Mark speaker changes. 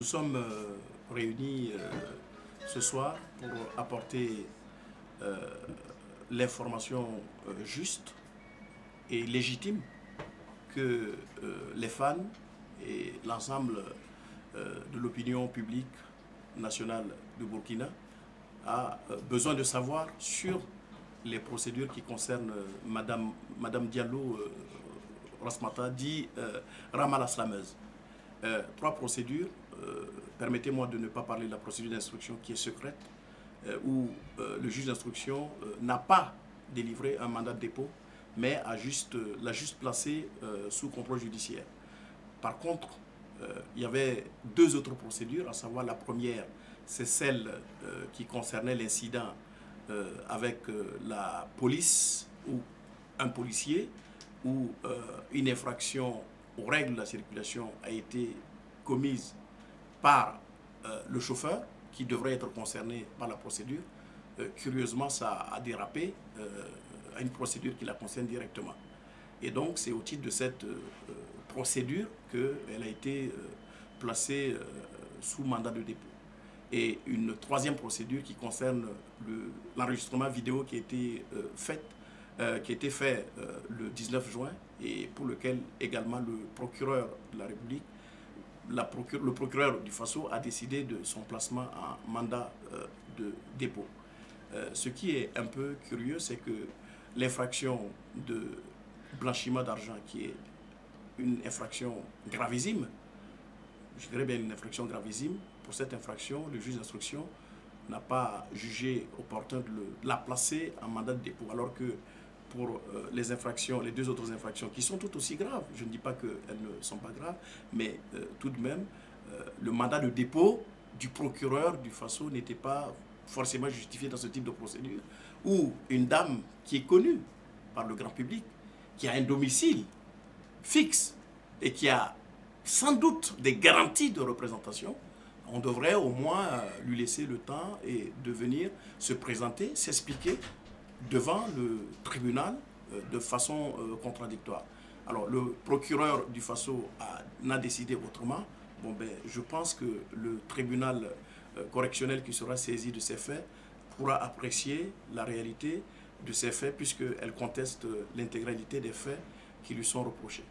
Speaker 1: Nous sommes réunis ce soir pour apporter l'information juste et légitime que les fans et l'ensemble de l'opinion publique nationale du Burkina a besoin de savoir sur les procédures qui concernent Madame Diallo Rasmata, dit Rama la Slameuse. Trois procédures. Permettez-moi de ne pas parler de la procédure d'instruction qui est secrète, où le juge d'instruction n'a pas délivré un mandat de dépôt, mais l'a juste placé sous contrôle judiciaire. Par contre, il y avait deux autres procédures, à savoir la première, c'est celle qui concernait l'incident avec la police ou un policier, où une infraction aux règles de la circulation a été commise par le chauffeur qui devrait être concerné par la procédure. Curieusement, ça a dérapé à une procédure qui la concerne directement. Et donc, c'est au titre de cette procédure qu'elle a été placée sous mandat de dépôt. Et une troisième procédure qui concerne l'enregistrement vidéo qui a été fait le 19 juin et pour lequel également le procureur de la République, le procureur du Faso a décidé de son placement en mandat de dépôt. Ce qui est un peu curieux, c'est que l'infraction de blanchiment d'argent, qui est une infraction gravissime, je dirais bien une infraction gravissime, pour cette infraction, le juge d'instruction n'a pas jugé opportun de la placer en mandat de dépôt, alors que pour les deux autres infractions qui sont tout aussi graves, je ne dis pas qu'elles ne sont pas graves, mais tout de même, le mandat de dépôt du procureur du Faso n'était pas forcément justifié dans ce type de procédure, où une dame qui est connue par le grand public, qui a un domicile fixe et qui a sans doute des garanties de représentation, on devrait au moins lui laisser le temps et de venir se présenter, s'expliquer devant le tribunal de façon contradictoire. Alors, le procureur du Faso n'a décidé autrement. Bon, ben, je pense que le tribunal correctionnel qui sera saisi de ces faits pourra apprécier la réalité de ces faits puisqu'elle conteste l'intégralité des faits qui lui sont reprochés.